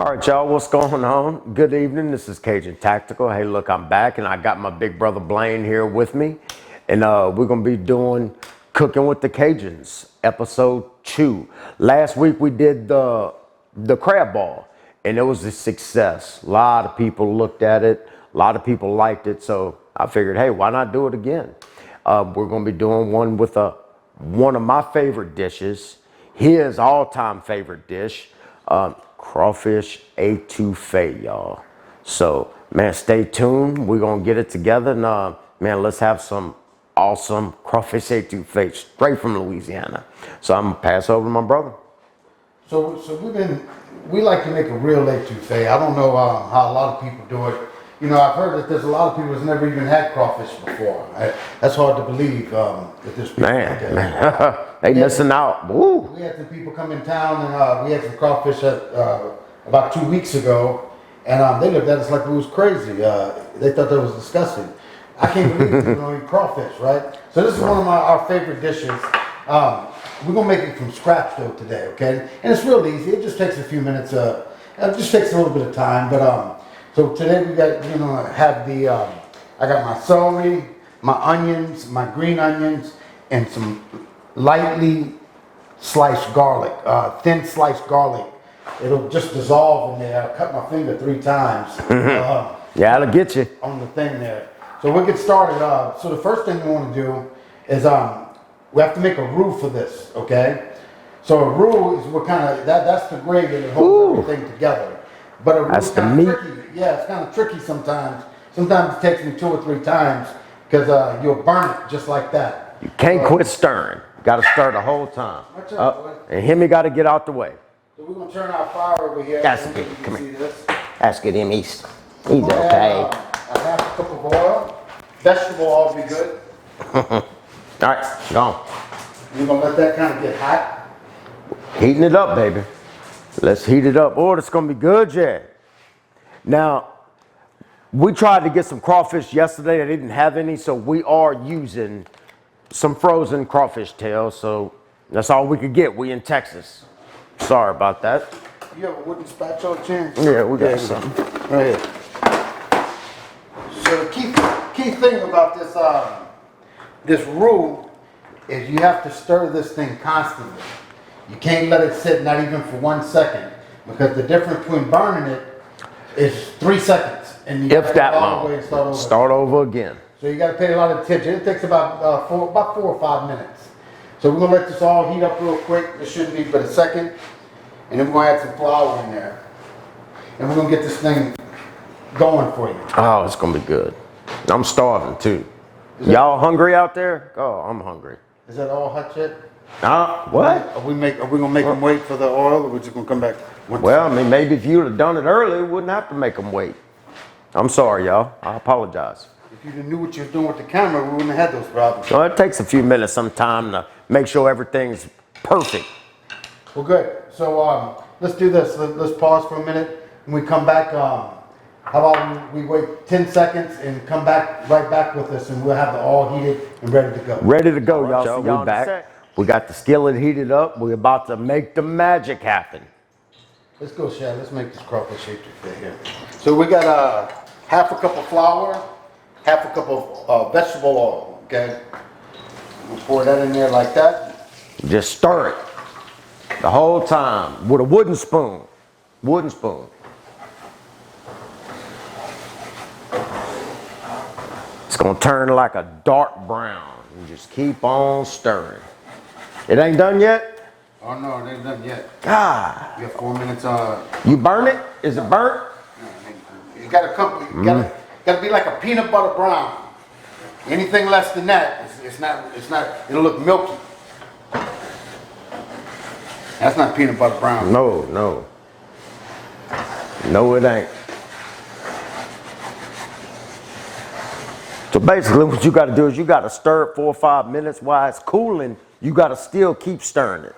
All right, y'all, what's going on? Good evening. This is Cajun Tactical. Hey, look, I'm back, and I got my big brother Blaine here with me, and we're gonna be doing Cooking with the Cajuns, episode 2. Last week we did the crab ball, and it was a success. A lot of people looked at it, a lot of people liked it, so I figured, hey, why not do it again? We're gonna be doing one with one of my favorite dishes, his all-time favorite dish. Crawfish Etouffee, y'all. So, man, stay tuned. We're going to get it together. And, man, let's have some awesome crawfish etouffee straight from Louisiana. So, I'm going to pass over to my brother. So we like to make a real etouffee. I don't know how a lot of people do it. You know, I've heard that there's a lot of people that's never even had crawfish before. That's hard to believe that there's people like that. Man, they missing out. Woo. We had some people come in town, and we had some crawfish about 2 weeks ago, and they looked at us like we was crazy. They thought that was disgusting. I can't believe we don't eat crawfish, right? So this is one of our favorite dishes. We're gonna make it from scratch though today, okay? And it's real easy. It just takes a few minutes. It just takes a little bit of time, but so today we got, have I got my celery, my onions, my green onions, and some lightly sliced garlic, thin sliced garlic. It'll just dissolve in there. I cut my finger 3 times. Yeah, it'll get you. On the thing there. So we'll get started. So the first thing we want to do is we have to make a roux for this, okay? So a roux is what kind of, that's the gravy that holds everything together. But a roux is kind of tricky. Yeah, it's kind of tricky sometimes. Sometimes it takes me 2 or 3 times because you'll burn it just like that. You can't quit stirring. You got to stir the whole time. And him, you got to get out the way. So we're going to turn our fire over here. That's good. Come here. That's good, him. He's okay. A half a cup of oil. Vegetable oil would be good. All right, go on. We're going to let that kind of get hot. Heating it up, baby. Let's heat it up. Oh, it's going to be good, yeah. Now, we tried to get some crawfish yesterday. They didn't have any, so we are using some frozen crawfish tails. So that's all we could get. We in Texas. Sorry about that. You have a wooden spatula, Chin? Yeah, we got something. Right here. So the key thing about this roux is you have to stir this thing constantly. You can't let it sit not even for 1 second, because the difference between burning it is 3 seconds. And you if that long. Start over again. So you got to pay a lot of attention. It takes about 4 or 5 minutes. So we're going to let this all heat up real quick. It shouldn't be but a second. And then we're going to add some flour in there. And we're going to get this thing going for you. Oh, it's going to be good. I'm starving too. Y'all hungry out there? Oh, I'm hungry. Is that all hot yet? What? Are we going to make them wait for the oil, or we're just going to come back? Well, I mean, maybe if you'd have done it early, we wouldn't have to make them wait. I'm sorry, y'all. I apologize. If you knew what you were doing with the camera, we wouldn't have had those problems. Well, it takes a few minutes sometime to make sure everything's perfect. Well, good. So let's do this. Let's pause for a minute. When we come back, how about we wait 10 seconds and come back right back with us, and we'll have it all heated and ready to go. Ready to go, y'all. So we're back. We got the skillet heated up. We're about to make the magic happen. Let's go, Shad. Let's make this crawfish etouffee here. So we got half a cup of flour, half a cup of vegetable oil, okay? We'll pour that in there like that. Just stir it the whole time with a wooden spoon. Wooden spoon. It's going to turn like a dark brown. You just keep on stirring. It ain't done yet? Oh, no, it ain't done yet. God. You have 4 minutes. You burn it? Is it burnt? You got to be like a peanut butter brown. Anything less than that, it's not, it'll look milky. That's not peanut butter brown. No, it ain't. So basically what you got to do is you got to stir it 4 or 5 minutes while it's cooling. You got to still keep stirring it.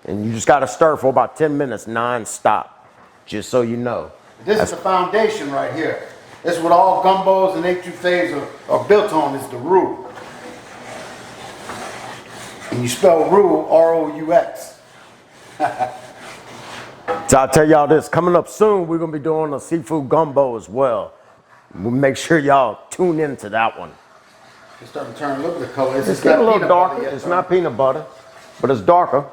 And you just got to stir for about 10 minutes non-stop, just so you know. This is the foundation right here. This is what all gumbos and etouffees are built on, is the roux. And you spell roux, R-O-U-X. So I'll tell y'all this, coming up soon, we're gonna be doing a seafood gumbo as well. We'll make sure y'all tune into that one. It's starting to turn a little bit of color. It's getting a little darker. It's not peanut butter, but it's darker.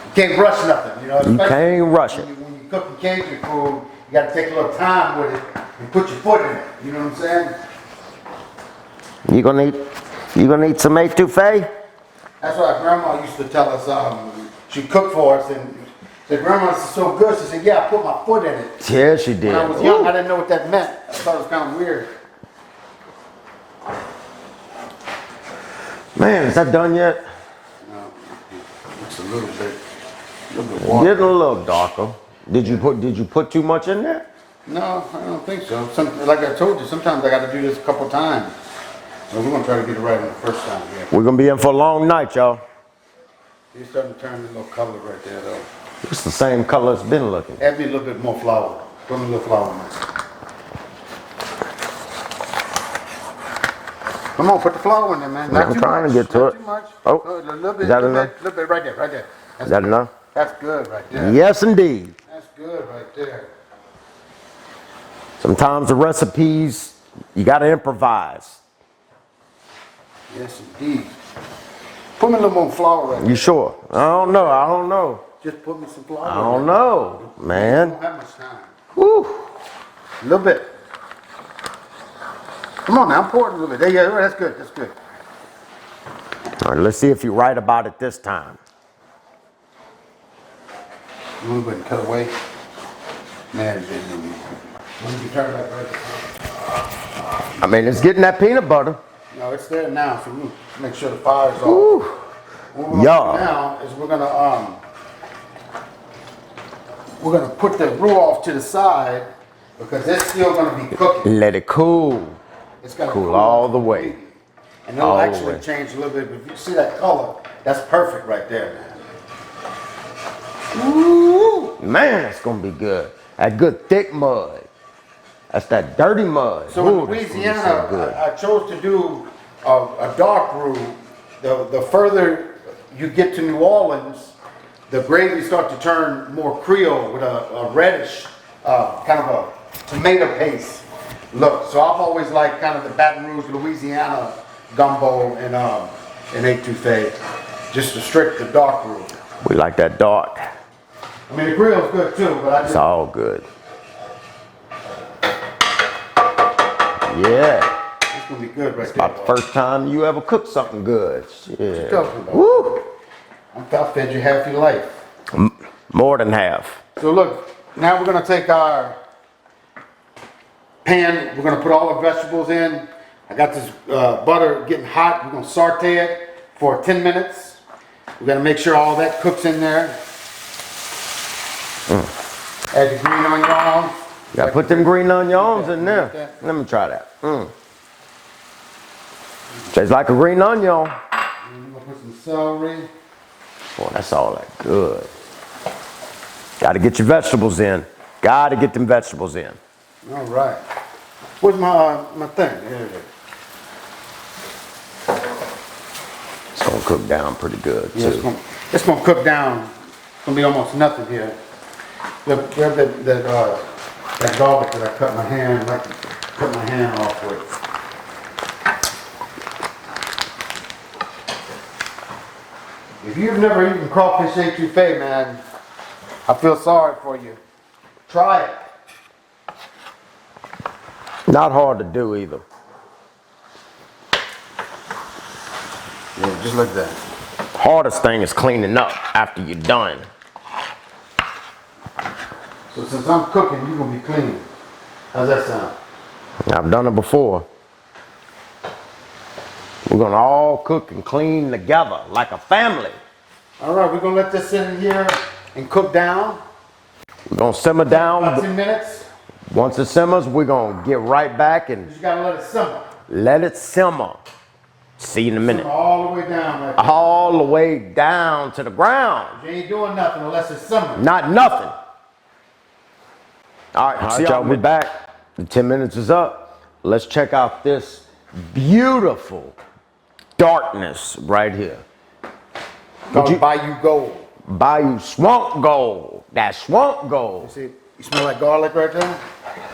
You can't rush nothing, you know. You can't rush it. When you cooking Cajun food, you got to take a little time with it and put your foot in it. You know what I'm saying? You gonna eat some etouffee? That's why Grandma used to tell us. She cooked for us, and said, "Grandma, this is so good." She said, "Yeah, I put my foot in it." Yeah, she did. When I was young, I didn't know what that meant. I thought it was kind of weird. Man, is that done yet? No, it's a little bit water. Getting a little darker. Did you put too much in there? No, I don't think so. Like I told you, sometimes I got to do this a couple times. So we're gonna try to get it right on the first time. Yeah. We're gonna be in for a long night, y'all. You're starting to turn a little color right there, though. It's the same color it's been looking. Add me a little bit more flour. Put me a little flour in there. Come on, put the flour in there, man. Not I'm too trying much. to get to Not it. Too much. Oh, a little bit. is that enough? A little bit right there, right there. Is that enough? That's good right there. Yes, indeed. That's good right there. Sometimes the recipes, you gotta improvise. Yes, indeed. Put me a little more flour right there. You sure? I don't know. Just put me some flour. I don't know, I man. don't have much time. Whew. A little bit. Come on now, pour it a little bit. There you go. That's good. That's good. All right, let's see if you're right about it this time. You want to go ahead and cut away? Man, when you turn that right. I mean, it's getting that peanut butter. No, it's there now, so we make sure the fire's off. Whew. What we're gonna do now is we're gonna put the roux off to the side because it's still gonna be cooking. Let it cool. It's gotta Cool all the way. And it'll All the actually way. change a little bit. But if you see that color, that's perfect right there, man. Ooh, man, it's gonna be good. That good thick mud. That's that dirty mud. So Ooh, in that's gonna be Louisiana, so good. I chose to do a dark roux. The further you get to New Orleans, the gravy starts to turn more Creole with a reddish, kind of a tomato paste look. So I've always liked kind of the Baton Rouge, Louisiana gumbo and etouffee, just the dark roux. We like that dark. I mean, the grill's good too, but I It's just all good. Yeah. it's gonna be good right there. About the first time you ever cooked something good. Yeah. Talking about. Woo. I fed you half your life. More than half. So look, now we're gonna take our pan, we're gonna put all our vegetables in. I got this butter getting hot. We're gonna saute it for 10 minutes. We're gonna make sure all that cooks in there. Add the green onions. Gotta put them green onions in there. Let me try that. Tastes like a green onion. And we're gonna put some celery. Boy, that's all that good. Gotta get your vegetables in. Gotta get them vegetables in. All right. Where's my thing? Here it is. It's gonna cook down pretty good Yeah, too. it's gonna cook down. It's gonna be almost nothing here. Look, grab that garlic that I cut my hand off with. If you've never eaten crawfish etouffee, man, I feel sorry for you. Try it. Not hard to do either. Yeah, just like that. Hardest thing is cleaning up after you're done. So since I'm cooking, you're gonna be clean. How's that sound? I've done it before. We're gonna all cook and clean together like a family. All right, we're gonna let this sit in here and cook down. We're gonna simmer About down. 10 minutes. Once it simmers, we're gonna get right back and You gotta let it simmer. let it simmer. See you in a minute. Simmer all the way down right there. All the way down to the ground. You ain't doing nothing unless it's simmering. Not nothing. All right, see y'all. We're back. The 10 minutes is up. Let's check out this beautiful darkness right here. Called Bayou Gold. Bayou Swamp Gold. That Swamp Gold. See, you smell like garlic right there?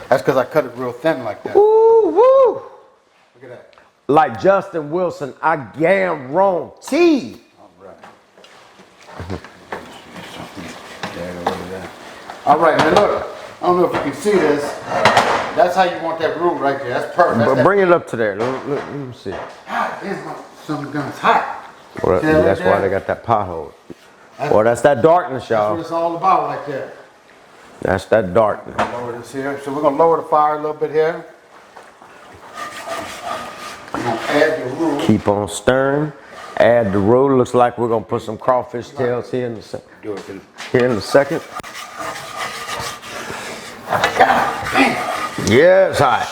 That's because I cut it real thin like that. Ooh, woo. Look at that. Like Justin Wilson, I guarantee. All right. Yeah, look at that. All right, now look. I don't know if you can see this. That's how you want that roux right there. That's perfect. That's But bring it up to there. Let me see. God, something guns hot. Well, See that that's right why there? they got that pothole. Well, that's that darkness, That's what y'all. it's all about right there. That's that darkness. Lower this here. So we're gonna lower the fire a little bit here. We're gonna add the roux. Keep on stirring. Add the roux. Looks like we're gonna put some crawfish tails here in a second. Do it. Here in a second. Yeah, it's hot.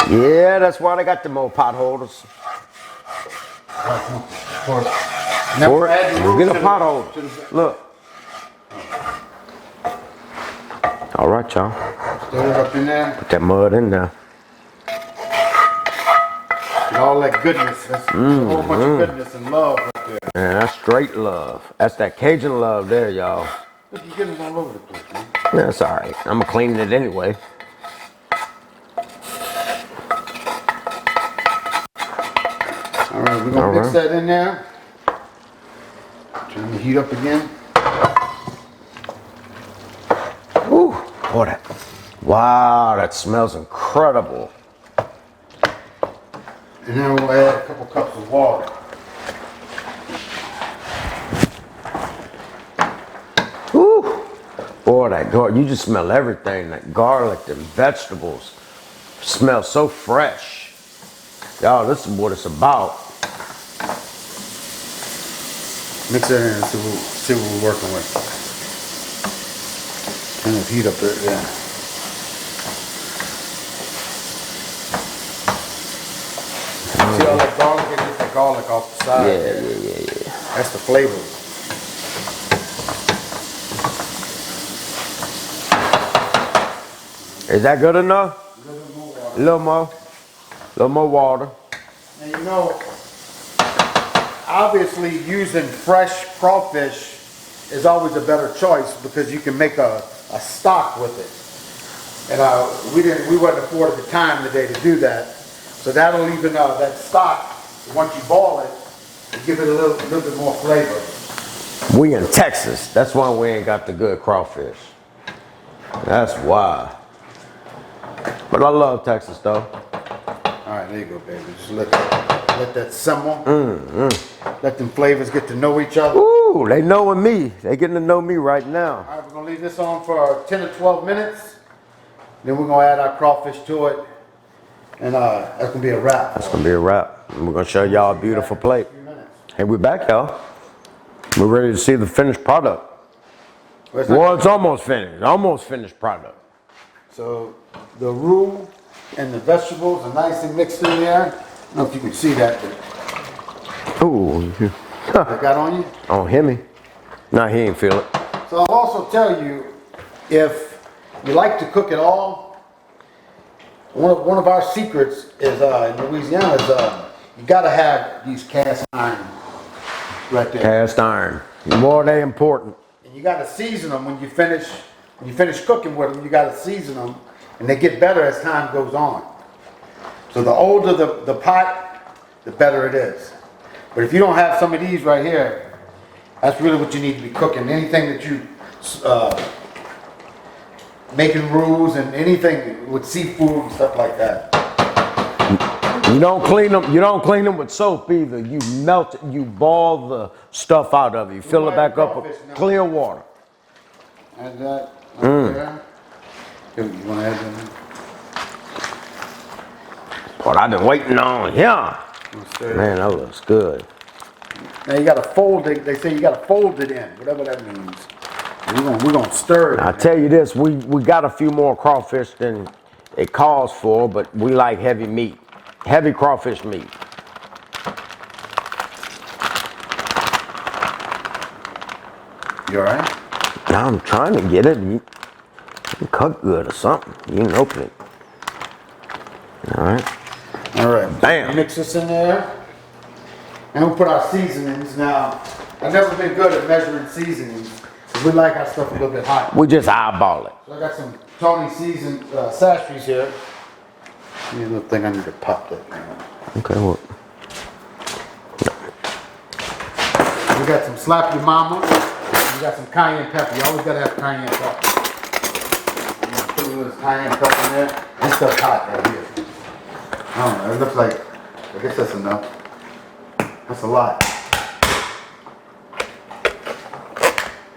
Yeah, that's why they got them old pot holders. Pour it. Pour it. Add the roux Get to a the- pot holder. to the- Look. All right, y'all. Stir it up in there. Put that mud in there. Get all that goodness. That's a whole bunch of goodness and love right there. Man, that's straight love. That's that Cajun love there, y'all. Look, you goodness all over the place, man. That's all right. I'm cleaning it anyway. All right, we're gonna mix that in there. Turn the heat up again. Ooh, boy, that. Wow, that smells incredible. And then we'll add a couple cups of water. Ooh, boy, that garlic. You just smell everything. That garlic, the vegetables, smell so fresh. Y'all, this is what it's about. Mix that in and see what we're working with. Turn the heat up there, yeah. See all that garlic? It gets the garlic off the side. Yeah. That's the flavor. Is that good enough? A little more. A little more water. And you know, obviously using fresh crawfish is always a better choice because you can make a stock with it. And we wasn't afforded the time today to do that. So that'll even, that stock, once you boil it, give it a little bit more flavor. We in Texas. That's why we ain't got the good crawfish. That's why. But I love Texas though. All right, there you go, baby. Just let that simmer. Let them flavors get to know each other. Ooh, they knowing me. They getting to know me right now. All right, we're gonna leave this on for 10 or 12 minutes. Then we're gonna add our crawfish to it. And that's gonna be a wrap. It's gonna be a wrap. And we're gonna show y'all a beautiful plate. A few minutes. Hey, we back, y'all. We're ready to see the finished product. Well, it's almost finished. Almost finished product. So the roux and the vegetables are nice and mixed in there. I don't know if you can see that, but Ooh. I got on you. Oh, hear me? Nah, he ain't feel it. So I'll also tell you, if you like to cook it all, one of our secrets is in Louisiana is you gotta have these cast iron right there. Cast iron. More they important. And you gotta season them when you finish cooking with them. You gotta season them, and they get better as time goes on. So the older the pot, the better it is. But if you don't have some of these right here, that's really what you need to be cooking. Anything that you making roux and anything with seafood and stuff like that. You don't clean them. You don't clean them with soap either. You melt it. You boil the stuff out of it. You fill it back up with clear water. Add that right there. Here, you want to add that? What I've been waiting on here. In? Man, that looks good. Now you got to fold it. They say you got to fold it in, whatever that means. We're gonna stir it. I'll tell you this, we got a few more crawfish than it calls for, but we like heavy meat. Heavy crawfish meat. You all right? Now I'm trying to get it. You can cut good or something. You can open it. All right. All right. Bam. Mix this in there. And we'll put our seasonings now. I've never been good at measuring seasonings. We like our stuff a little bit hot. We just eyeball it. So I got some Tonys seasoned sachets here. Need a little thing I need to pop that. Okay, well. We got some slap your mama. We got some cayenne pepper. You always gotta have cayenne pepper. I'm gonna put a little cayenne pepper in there. This stuff's hot right here. I don't know. It looks like. I guess that's enough. That's a lot.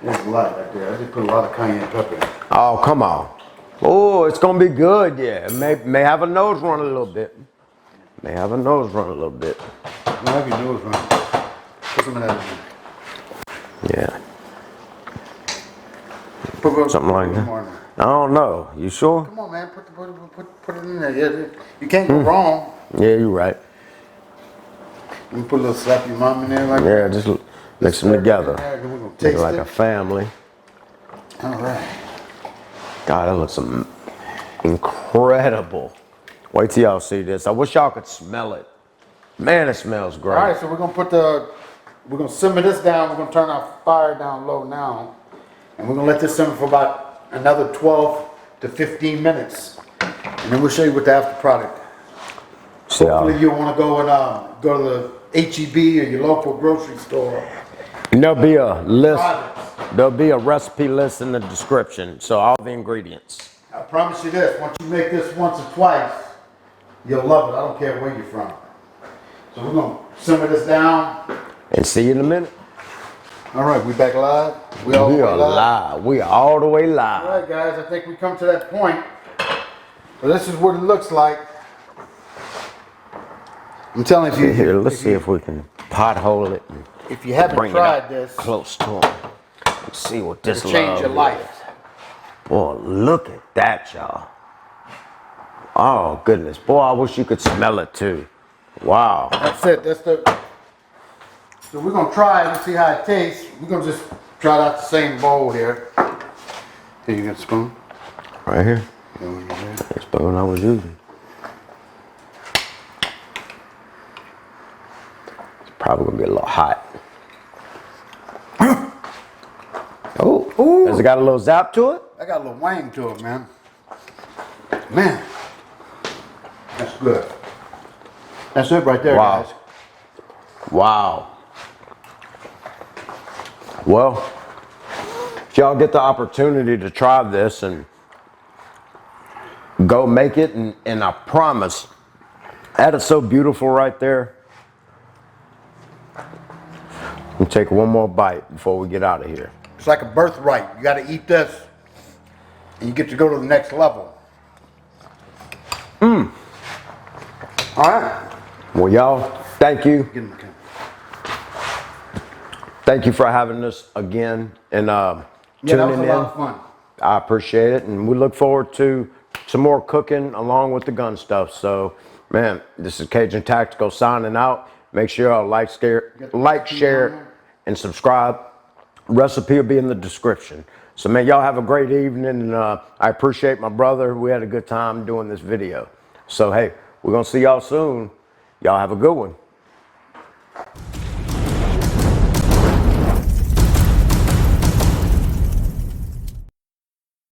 That's a lot right there. I just put a lot of cayenne pepper in. Oh, come on. Oh, it's gonna be good, yeah. It may have a nose run a little bit. May have a nose run a little bit. Don't have your nose run. Put some of that in there. Yeah. Put Something like that. more in there. I don't know. You sure? Come on, man. Put it in there. Yeah, you can't go wrong. Yeah, you're right. You can put a little slap your mom in there like that. Yeah, just mix them together. Then we're gonna Make taste it like it. a family. All right. God, that looks incredible. Wait till y'all see this. I wish y'all could smell it. Man, it smells great. All right, so we're gonna simmer this down. We're gonna turn our fire down low now, and we're gonna let this simmer for about another 12 to 15 minutes, and then we'll show you what the after product. See Hopefully y'all. you want to go and go to the HEB or your local grocery store. And there'll be a list. Try this. There'll be a recipe list in the description. So all the ingredients. I promise you this: once you make this once or twice, you'll love it. I don't care where you're from. So we're gonna simmer this down. And see you in a minute. All right, we back live. We are live. We are all the way All live. right, guys, I think we come to that point. So this is what it looks like. I'm telling you, Here, let's see if we can pothole it and if you haven't bring it tried up this, close to them. Let's see what this it'll change your love life. is. Boy, look at that, y'all. Oh, goodness. Boy, I wish you could smell it, too. Wow. That's it. So we're gonna try it and see how it tastes. We're gonna just try it out the same bowl here. Here, you got a spoon? Right here. Yeah, we got it. That's the one I was using. It's probably gonna be a little hot. Oh, Ooh. has it got a little zap to it? I got a little wang to it, man. Man, that's good. That's it right there, Wow. guys. Wow. Well, if y'all get the opportunity to try this and go make it, and I promise, that is so beautiful right there. We'll take one more bite before we get out of here. It's like a birthright. You got to eat this, and you get to go to the next level. All right. Well, y'all, thank you. Give him the camera. Thank you for having us again and Yeah, that was tuning a in. lot of fun. I appreciate it, and we look forward to some more cooking along with the gun stuff. So, man, this is Cajun Tactical signing out. Make sure y'all like, share, and subscribe. Recipe will be in the description. So, man, y'all have a great evening, and I appreciate my brother. We had a good time doing this video. So, hey, we're gonna see y'all soon. Y'all have a good one.